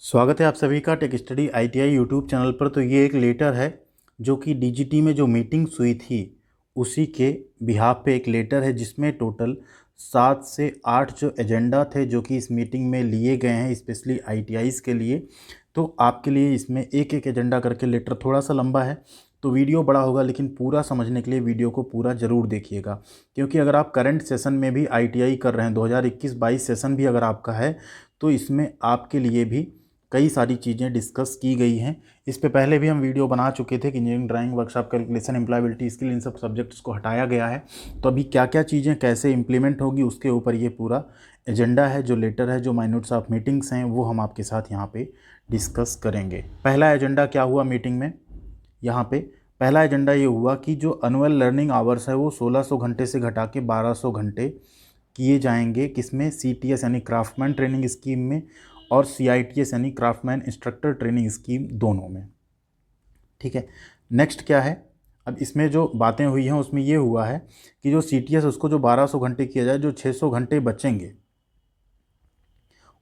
स्वागत है आप सभी का tech study ITI YouTube channel पर। तो ये एक लेटर है जो कि डीजीटी में जो मीटिंग्स हुई थी उसी के बिहाफ पे एक लेटर है, जिसमें टोटल 7 से 8 जो एजेंडा थे जो कि इस मीटिंग में लिए गए हैं स्पेशली आईटीआईज़ के लिए। तो आपके लिए इसमें एक एक एजेंडा करके लेटर थोड़ा सा लंबा है तो वीडियो बड़ा होगा, लेकिन पूरा समझने के लिए वीडियो को पूरा ज़रूर देखिएगा, क्योंकि अगर आप करंट सेशन में भी आईटीआई कर रहे हैं 2021-22 सेशन भी अगर आपका है तो इसमें आपके लिए भी कई सारी चीज़ें डिस्कस की गई हैं। इस पे पहले भी हम वीडियो बना चुके थे कि engineering drawing, workshop, calculation, employability skill, इन सब सब्जेक्ट्स को हटाया गया है। तो अभी क्या क्या चीज़ें कैसे इंप्लीमेंट होगी उसके ऊपर ये पूरा एजेंडा है, जो लेटर है, जो माइन्यूट्स ऑफ मीटिंग्स हैं, वो हम आपके साथ यहाँ पे डिस्कस करेंगे। पहला एजेंडा क्या हुआ मीटिंग में, यहाँ पे पहला एजेंडा ये हुआ कि जो एनुअल लर्निंग आवर्स है वो 1600 घंटे से घटा के 1200 घंटे किए जाएंगे। किसमें? सीटीएस यानी क्राफ्टमैन ट्रेनिंग स्कीम में और सीआईटीएस यानी क्राफ्टमैन इंस्ट्रक्टर ट्रेनिंग स्कीम, दोनों में। ठीक है, नेक्स्ट क्या है? अब इसमें जो बातें हुई हैं उसमें ये हुआ है कि जो सीटीएस उसको जो 1200 घंटे किया जाए, जो 600 घंटे बचेंगे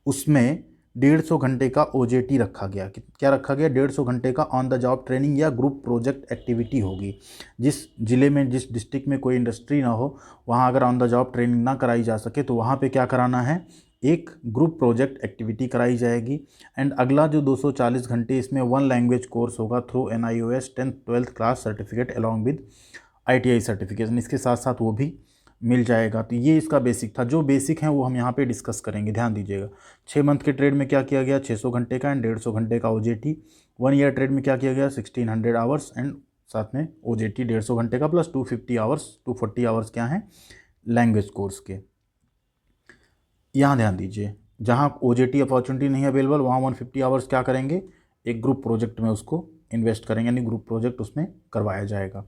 उसमें 150 घंटे का ओजेटी रखा गया। क्या रखा गया? 150 घंटे का ऑन द जॉब ट्रेनिंग या ग्रुप प्रोजेक्ट एक्टिविटी होगी। जिस जिले में, जिस डिस्ट्रिक्ट में कोई इंडस्ट्री ना हो, वहाँ अगर ऑन द जॉब ट्रेनिंग ना कराई जा सके तो वहाँ पे क्या कराना है? एक ग्रुप प्रोजेक्ट एक्टिविटी कराई जाएगी। एंड अगला जो 240 घंटे, इसमें 1 लैंग्वेज कोर्स होगा through NIOS 10th 12th class certificate along with ITI certification, इसके साथ साथ वो भी मिल जाएगा। तो ये इसका बेसिक था। जो बेसिक हैं वो हम यहाँ पे डिस्कस करेंगे, ध्यान दीजिएगा। 6 मंथ के ट्रेड में क्या किया गया? 600 घंटे का एंड 150 घंटे का ओजेटी। 1 ईयर ट्रेड में क्या किया गया? 1600 आवर्स एंड साथ में ओजेटी 150 घंटे का प्लस 250 आवर्स, 240 आवर्स क्या हैं? लैंग्वेज कोर्स के। यहाँ ध्यान दीजिए, जहाँ ओजेटी अपॉर्चुनिटी नहीं अवेलेबल वहाँ 150 आवर्स क्या करेंगे? एक ग्रुप प्रोजेक्ट में उसको इन्वेस्ट करेंगे, यानी ग्रुप प्रोजेक्ट उसमें करवाया जाएगा।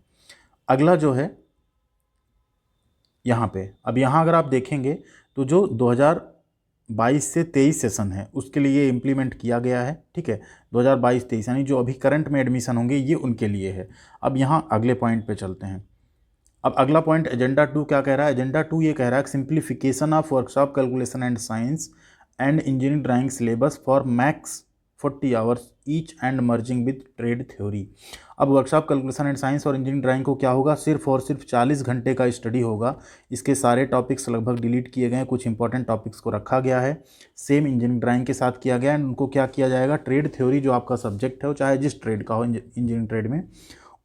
अगला जो है यहाँ पे, अब यहाँ अगर आप देखेंगे तो जो 2022 से 23 सेशन है उसके लिए इम्प्लीमेंट किया गया है। ठीक है, 2022-23 यानी जो अभी करंट में एडमिशन होंगे ये उनके लिए है। अब यहाँ अगले पॉइंट पे चलते हैं। अब अगला पॉइंट एजेंडा 2 क्या कह रहा है? एजेंडा 2 ये कह रहा है simplification of workshop, calculation and science and engineering drawing syllabus for max 40 hours each and merging with trade theory. अब वर्कशॉप, कैलकुलेशन एंड साइंस और इंजीनियरिंग ड्राइंग को क्या होगा? सिर्फ और सिर्फ 40 घंटे का स्टडी होगा। इसके सारे टॉपिक्स लगभग डिलीट किए गए हैं, कुछ इंपॉर्टेंट टॉपिक्स को रखा गया है। सेम इंजीनियरिंग ड्राइंग के साथ किया गया है। उनको क्या किया जाएगा? ट्रेड थ्योरी जो आपका सब्जेक्ट है, वो चाहे जिस ट्रेड का हो इंजीनियरिंग ट्रेड में,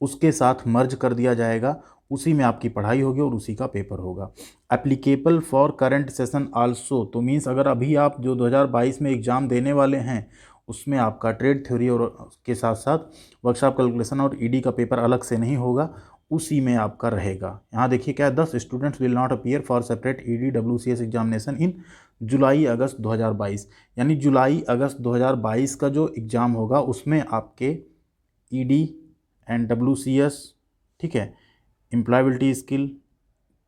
उसके साथ मर्ज कर दिया जाएगा। उसी में आपकी पढ़ाई होगी और उसी का पेपर होगा। Applicable for current session also, तो मीन्स अगर अभी आप जो 2022 में एग्ज़ाम देने वाले हैं उसमें आपका ट्रेड थ्योरी और के साथ साथ वर्कशॉप, कैलकुलेशन और ईडी का पेपर अलग से नहीं होगा, उसी में आपका रहेगा। यहाँ देखिए क्या है, 10 students will not appear for separate ED WCS examination in July August 2022, यानी जुलाई अगस्त 2022 का जो एग्ज़ाम होगा उसमें आपके ईडी एंड WCS, ठीक है, एम्प्लॉयबिलिटी स्किल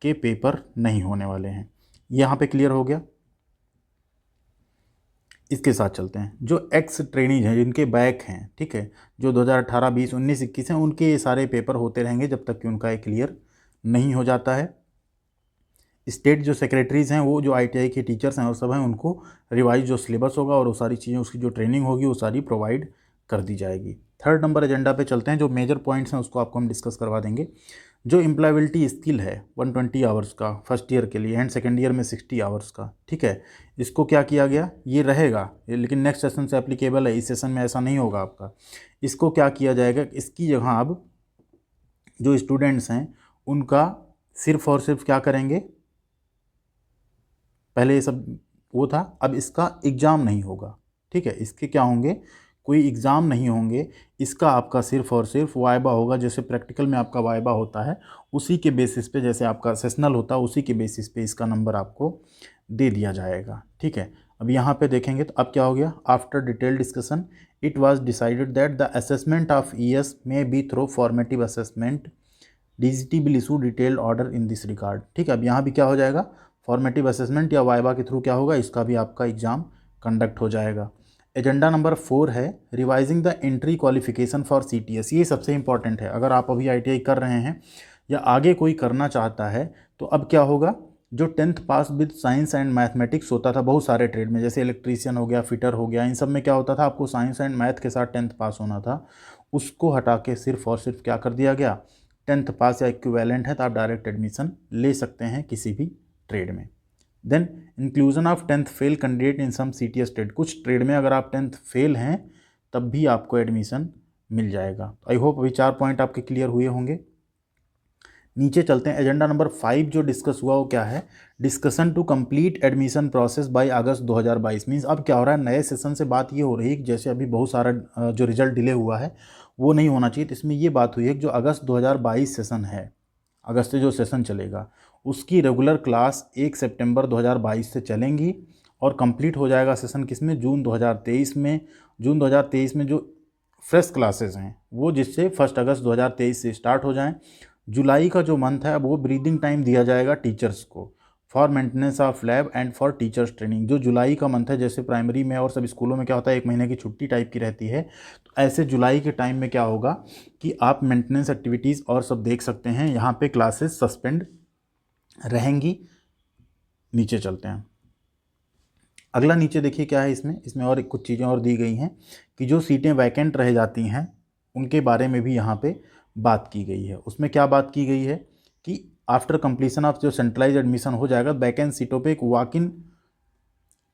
के पेपर नहीं होने वाले हैं। यहाँ पे क्लियर हो गया। इसके साथ चलते हैं, जो एक्स ट्रेनीज हैं जिनके बैक हैं, ठीक है, जो 2018, 20, 19, 21 हैं, उनके ये सारे पेपर होते रहेंगे जब तक कि उनका एक क्लियर नहीं हो जाता है। स्टेट जो सेक्रेटरीज़ हैं, वो जो ITI के टीचर्स हैं और सब हैं, उनको रिवाइज जो सिलेबस होगा और वो सारी चीज़ें, उसकी जो ट्रेनिंग होगी वो सारी प्रोवाइड कर दी जाएगी। 3rd नंबर एजेंडा पे चलते हैं। जो मेजर पॉइंट्स हैं उसको आपको हम डिस्कस करवा देंगे। जो एम्प्लॉयबिलिटी स्किल है 120 आवर्स का फर्स्ट ईयर के लिए एंड सेकेंड ईयर में 60 आवर्स का, ठीक है, इसको क्या किया गया? ये रहेगा लेकिन नेक्स्ट सेशन से एप्लीकेबल है, इस सेशन में ऐसा नहीं होगा आपका। इसको क्या किया जाएगा? इसकी जगह अब जो स्टूडेंट्स हैं उनका सिर्फ और सिर्फ क्या करेंगे? पहले ये सब वो था, अब इसका एग्ज़ाम नहीं होगा। ठीक है, इसके क्या होंगे? कोई एग्ज़ाम नहीं होंगे, इसका आपका सिर्फ और सिर्फ वाइबा होगा। जैसे प्रैक्टिकल में आपका वाइबा होता है उसी के बेसिस पे, जैसे आपका सेशनल होता है उसी के बेसिस पे इसका नंबर आपको दे दिया जाएगा। ठीक है, अब यहाँ पे देखेंगे तो अब क्या हो गया? After detail discussion it was decided that the assessment of ES may be through formative assessment, DGT will issue detailed order in this regard. ठीक है, अब यहाँ भी क्या हो जाएगा? फॉर्मेटिव असेसमेंट या वाइबा के थ्रू क्या होगा? इसका भी आपका एग्जाम कंडक्ट हो जाएगा। एजेंडा नंबर 4 है revising the entry qualification for CTS। ये सबसे इंपॉर्टेंट है। अगर आप अभी ITI कर रहे हैं या आगे कोई करना चाहता है तो अब क्या होगा? जो 10th pass with science and mathematics होता था बहुत सारे ट्रेड में, जैसे इलेक्ट्रीशियन हो गया, फिटर हो गया, इन सब में क्या होता था, आपको साइंस एंड मैथ के साथ 10th पास होना था। उसको हटा के सिर्फ और सिर्फ क्या कर दिया गया, 10th पास या इक्विवेलेंट है तो आप डायरेक्ट एडमिशन ले सकते हैं किसी भी ट्रेड में। Then inclusion of 10th fail candidate in some CTS trade, कुछ ट्रेड में अगर आप 10th फेल हैं तब भी आपको एडमिशन मिल जाएगा। आई होप अभी 4 पॉइंट आपके क्लियर हुए होंगे। नीचे चलते हैं। एजेंडा नंबर 5 जो डिस्कस हुआ वो क्या है, discussion to complete admission process by August 2022। Means अब क्या हो रहा है, नए सेशन से बात ये हो रही है कि जैसे अभी बहुत सारा जो रिजल्ट डिले हुआ है वो नहीं होना चाहिए, तो इसमें ये बात हुई है कि जो अगस्त 2022 सेशन है, अगस्त से जो सेशन चलेगा उसकी रेगुलर क्लास 1 सितंबर 2022 से चलेंगी और कंप्लीट हो जाएगा सेशन किसमें, जून 2023 में। जून 2023 में जो फ्रेश क्लासेस हैं वो जिससे 1 अगस्त 2023 से स्टार्ट हो जाएं। जुलाई का जो मंथ है अब वो ब्रीदिंग टाइम दिया जाएगा टीचर्स को for maintenance of lab and for teachers training. जो जुलाई का मंथ है, जैसे प्राइमरी में और सब स्कूलों में क्या होता है 1 महीने की छुट्टी टाइप की रहती है, तो ऐसे जुलाई के टाइम में क्या होगा कि आप मेंटेनेंस एक्टिविटीज़ और सब देख सकते हैं, यहाँ पे क्लासेस सस्पेंड रहेंगी। नीचे चलते हैं। अगला नीचे देखिए क्या है, इसमें और कुछ चीज़ें और दी गई हैं कि जो सीटें वैकेंट रह जाती हैं उनके बारे में भी यहाँ पे बात की गई है। उसमें क्या बात की गई है कि आफ्टर कंप्लीशन ऑफ जो सेंट्रलाइज एडमिशन हो जाएगा, वैकेंट सीटों पे एक वॉक इन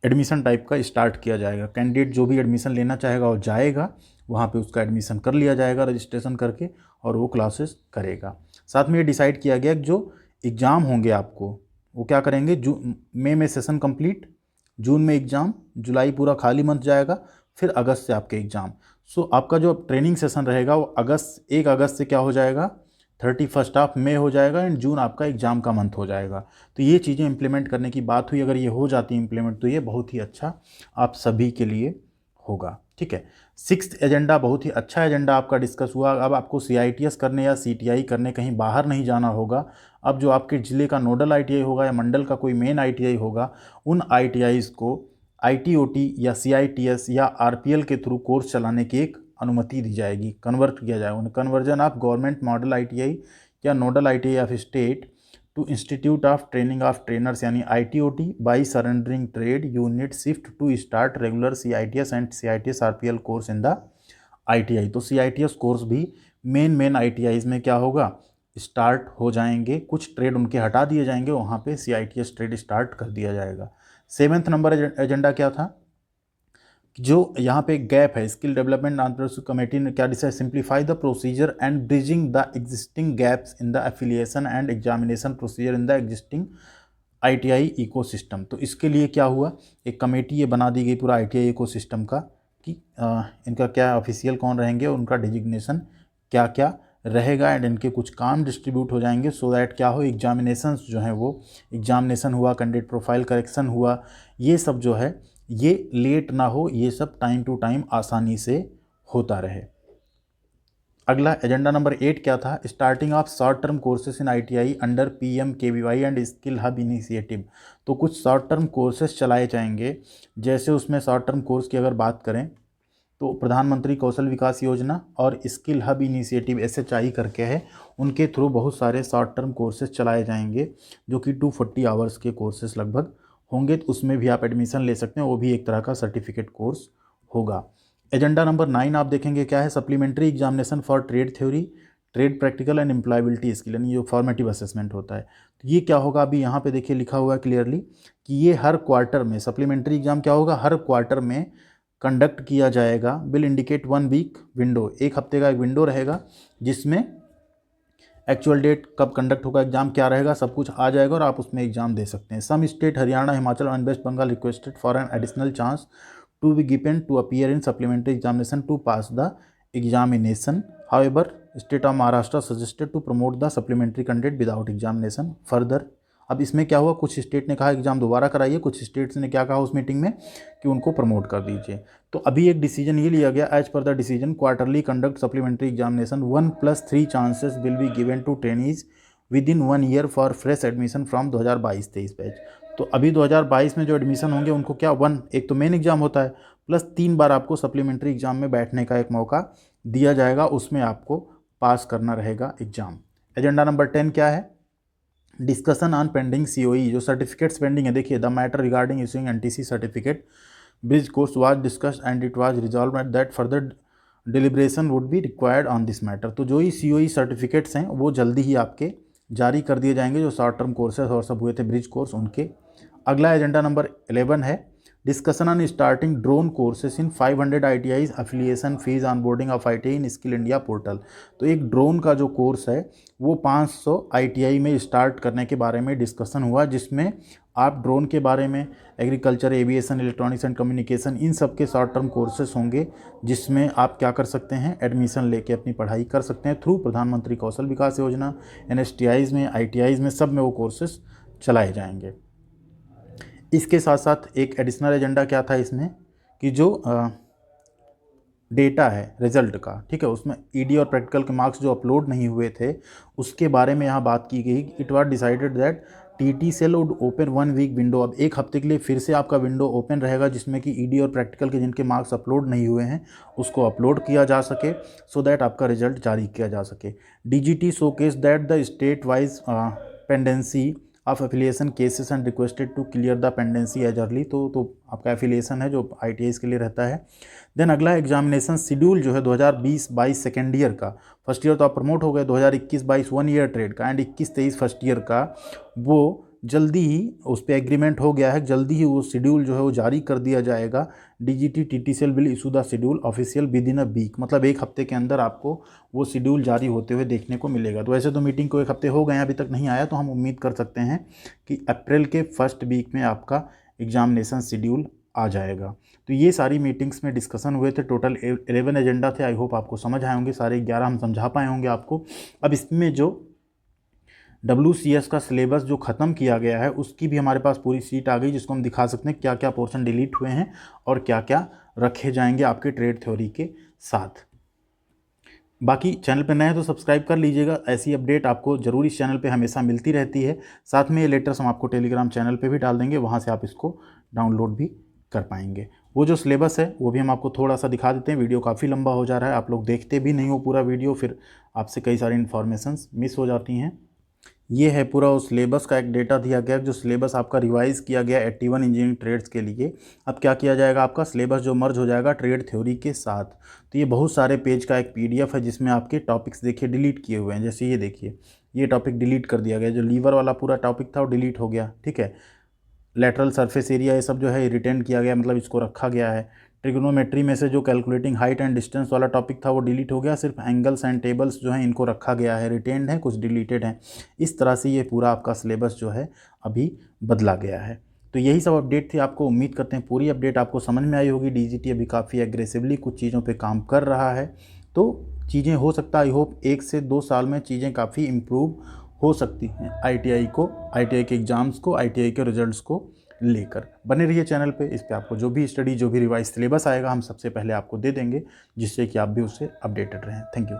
एडमिशन टाइप का स्टार्ट किया जाएगा। कैंडिडेट जो भी एडमिशन लेना चाहेगा वो जाएगा, वहाँ पे उसका एडमिशन कर लिया जाएगा रजिस्ट्रेशन करके और वो क्लासेस करेगा। साथ में ये डिसाइड किया गया कि जो एग्ज़ाम होंगे आपको वो क्या करेंगे, मई में सेशन कंप्लीट, जून में एग्ज़ाम, जुलाई पूरा खाली मंथ जाएगा, फिर अगस्त से आपके एग्ज़ाम। सो आपका जो ट्रेनिंग सेशन रहेगा वो 1 अगस्त से क्या हो जाएगा, 31 ऑफ मई हो जाएगा एंड जून आपका एग्ज़ाम का मंथ हो जाएगा। तो ये चीज़ें इंप्लीमेंट करने की बात हुई, अगर ये हो जाती इंप्लीमेंट तो ये बहुत ही अच्छा आप सभी के लिए होगा। ठीक है। 6th एजेंडा बहुत ही अच्छा एजेंडा आपका डिस्कस हुआ। अब आपको CITS करने या CTI करने कहीं बाहर नहीं जाना होगा। अब जो आपके ज़िले का नोडल ITI होगा या मंडल का कोई मेन ITI होगा, उन ITIs को ITOT या CITS या RPL के थ्रू कोर्स चलाने की एक अनुमति दी जाएगी, कन्वर्ट किया जाएगा। उन्हें conversion of government model ITI या nodal ITI of state to institute of training of trainers यानी ITOT by surrendering trade unit shift to start regular CITS and CITS RPL course in the ITI। तो CITS course भी main ITIs में क्या होगा, start हो जाएंगे। कुछ trade उनके हटा दिए जाएंगे, वहाँ पे CITS ट्रेड स्टार्ट कर दिया जाएगा। 7th नंबर एजेंडा क्या था, जो यहाँ पे गैप है, स्किल डेवलपमेंट एंटरप्रेन्योरशिप कमेटी ने क्या decide, simplify the procedure and bridging the existing gaps in the affiliation and examination procedure in the existing ITI ecosystem. तो इसके लिए क्या हुआ, एक कमेटी ये बना दी गई पूरा ITI इकोसिस्टम का कि इनका क्या ऑफिशियल कौन रहेंगे और उनका डिजिग्नेशन क्या क्या रहेगा एंड इनके कुछ काम डिस्ट्रीब्यूट हो जाएंगे सो दैट क्या हो, एग्जामिनेशंस जो हैं वो एग्जामिनेशन हुआ, कैंडिडेट प्रोफाइल करेक्शन हुआ, ये सब जो है ये लेट ना हो, ये सब टाइम टू टाइम आसानी से होता रहे। अगला एजेंडा नंबर 8 क्या था, starting of short term courses in ITI under PMKVY and skill hub initiative. तो कुछ शॉर्ट टर्म कोर्सेज चलाए जाएंगे, जैसे उसमें शॉर्ट टर्म कोर्स की अगर बात करें तो प्रधानमंत्री कौशल विकास योजना और स्किल हब इनिशिएटिव SHI करके है, उनके थ्रू बहुत सारे शॉर्ट टर्म कोर्सेज चलाए जाएंगे जो कि 240 आवर्स के कोर्सेज लगभग होंगे। तो उसमें भी आप एडमिशन ले सकते हैं, वो भी एक तरह का सर्टिफिकेट कोर्स होगा। एजेंडा नंबर 9 आप देखेंगे क्या है, supplementary examination for trade theory, trade practical and employability skill, यानी जो फॉर्मेटिव असेसमेंट होता है। तो ये क्या होगा, अभी यहाँ पे देखिए लिखा हुआ है क्लियरली कि ये हर क्वार्टर में सप्लीमेंट्री एग्जाम क्या होगा, हर क्वार्टर में कंडक्ट किया जाएगा। विल इंडिकेट 1 वीक विंडो, 1 हफ्ते का एक विंडो रहेगा जिसमें एक्चुअल डेट कब कंडक्ट होगा, एग्जाम क्या रहेगा, सब कुछ आ जाएगा और आप उसमें एग्जाम दे सकते हैं। Some state Haryana, Himachal and West Bengal requested for an additional chance to be given to appear in supplementary examination to pass the examination. However state of Maharashtra suggested to promote the supplementary candidate without examination further. अब इसमें क्या हुआ, कुछ state ने कहा exam दोबारा कराइए, कुछ स्टेट्स ने क्या कहा उस मीटिंग में कि उनको प्रमोट कर दीजिए। तो अभी एक डिसीजन ये लिया गया, as per the decision quarterly conduct supplementary examination 1+3 chances will be given to trainees within 1 year for fresh admission from 2022-23 batch. तो अभी 2022 में जो एडमिशन होंगे उनको क्या एक तो मेन एग्जाम होता है प्लस 3 बार आपको सप्लीमेंट्री एग्जाम में बैठने का एक मौका दिया जाएगा, उसमें आपको पास करना रहेगा एग्जाम। एजेंडा नंबर 10 क्या है, डिस्कशन ऑन पेंडिंग COE, जो सर्टिफिकेट्स पेंडिंग है, देखिए the matter regarding issuing NTC certificate bridge course was discussed and it was resolve at that further deliberation would be required on this matter. तो जो ही COE certificates हैं वो जल्दी ही आपके जारी कर दिए जाएंगे, जो शॉर्ट टर्म कोर्सेज और सब हुए थे ब्रिज कोर्स उनके। अगला एजेंडा नंबर 11 है discussion on starting drone courses in 500 ITIs, affiliation fees on boarding of ITI in skill India portal. तो एक ड्रोन का जो कोर्स है वो 500 ITI में स्टार्ट करने के बारे में डिस्कशन हुआ, जिसमें आप ड्रोन के बारे में, agriculture, aviation, electronics and communication, इन सब के शॉर्ट टर्म कोर्सेज होंगे, जिसमें आप क्या कर सकते हैं, एडमिशन लेके अपनी पढ़ाई कर सकते हैं थ्रू प्रधानमंत्री कौशल विकास योजना। NSTIs में, ITIs में, सब में वो कोर्सेज चलाए जाएंगे। इसके साथ साथ एक एडिशनल एजेंडा क्या था इसमें कि जो डेटा है रिजल्ट का, ठीक है, उसमें ED और प्रैक्टिकल के मार्क्स जो अपलोड नहीं हुए थे उसके बारे में यहाँ बात की गई। It was decided that TT cell would open 1 week window. अब एक हफ्ते के लिए फिर से आपका विंडो ओपन रहेगा, जिसमें कि ED और प्रैक्टिकल के जिनके मार्क्स अपलोड नहीं हुए हैं उसको अपलोड किया जा सके, सो दैट आपका रिजल्ट जारी किया जा सके। DGT showcase that the state wise pendency of affiliation cases and requested to clear the pendency as early. तो आपका एफिलिएशन है जो ITIs के लिए रहता है। देन अगला एग्जामिनेशन शेड्यूल जो है 2020-22 सेकेंड ईयर का, फर्स्ट ईयर तो आप प्रमोट हो गए, 2021-22 1 ईयर ट्रेड का एंड 21-23 फर्स्ट ईयर का, वो जल्दी ही उस पर एग्रीमेंट हो गया है, जल्दी ही वो शेड्यूल जो है वो जारी कर दिया जाएगा। DGT TTCL will issue the schedule official within a week, मतलब एक हफ्ते के अंदर आपको वो शेड्यूल जारी होते हुए देखने को मिलेगा। तो वैसे तो मीटिंग को एक हफ्ते हो गए हैं, अभी तक नहीं आया, तो हम उम्मीद कर सकते हैं कि अप्रैल के फर्स्ट वीक में आपका एग्जामिनेशन शेड्यूल आ जाएगा। तो ये सारी मीटिंग्स में डिस्कशन हुए थे, टोटल 11 एजेंडा थे। आई होप आपको समझ आए होंगे, सारे 11 हम समझा पाए होंगे आपको। अब इसमें जो WCS का सिलेबस जो ख़त्म किया गया है उसकी भी हमारे पास पूरी शीट आ गई, जिसको हम दिखा सकते हैं क्या क्या पोर्शन डिलीट हुए हैं और क्या क्या रखे जाएंगे आपके ट्रेड थ्योरी के साथ। बाकी चैनल पे नए हैं तो सब्सक्राइब कर लीजिएगा, ऐसी अपडेट आपको ज़रूर इस चैनल पे हमेशा मिलती रहती है। साथ में ये लेटर्स हम आपको टेलीग्राम चैनल पे भी डाल देंगे, वहाँ से आप इसको डाउनलोड भी कर पाएंगे। वो जो सिलेबस है वो भी हम आपको थोड़ा सा दिखा देते हैं, वीडियो काफ़ी लंबा हो जा रहा है, आप लोग देखते भी नहीं हो पूरा वीडियो, फिर आपसे कई सारी इन्फॉर्मेशंस मिस हो जाती हैं। ये है पूरा उस सिलेबस का एक डेटा दिया गया, जो सिलेबस आपका रिवाइज़ किया गया 81 इंजीनियरिंग ट्रेड्स के लिए। अब क्या किया जाएगा, आपका सिलेबस जो मर्ज हो जाएगा ट्रेड थ्योरी के साथ। तो ये बहुत सारे पेज का एक PDF है, जिसमें आपके टॉपिक्स देखिए डिलीट किए हुए हैं। जैसे ये देखिए, ये टॉपिक डिलीट कर दिया गया, जो लीवर वाला पूरा टॉपिक था वो डिलीट हो गया, ठीक है। लेटरल सरफेस एरिया ये सब जो है रिटेन किया गया, मतलब इसको रखा गया है। ट्रिग्नोमेट्री में से जो कैलकुलेटिंग हाइट एंड डिस्टेंस वाला टॉपिक था वो डिलीट हो गया, सिर्फ एंगल्स एंड टेबल्स जो हैं इनको रखा गया है, रिटेन्ड है, कुछ डिलीटेड हैं। इस तरह से ये पूरा आपका सिलेबस जो है अभी बदला गया है। तो यही सब अपडेट थी, आपको उम्मीद करते हैं पूरी अपडेट आपको समझ में आई होगी। DGT अभी काफ़ी एग्रेसिवली कुछ चीज़ों पर काम कर रहा है, तो चीज़ें हो सकता है आई होप 1 से 2 साल में चीज़ें काफ़ी इम्प्रूव हो सकती हैं ITI के एग्ज़ाम्स को, ITI के रिजल्ट्स को लेकर। बने रहिए चैनल पे, इस पे आपको जो भी स्टडी, जो भी रिवाइज सिलेबस आएगा हम सबसे पहले आपको दे देंगे, जिससे कि आप भी उससे अपडेटेड रहें। Thank you.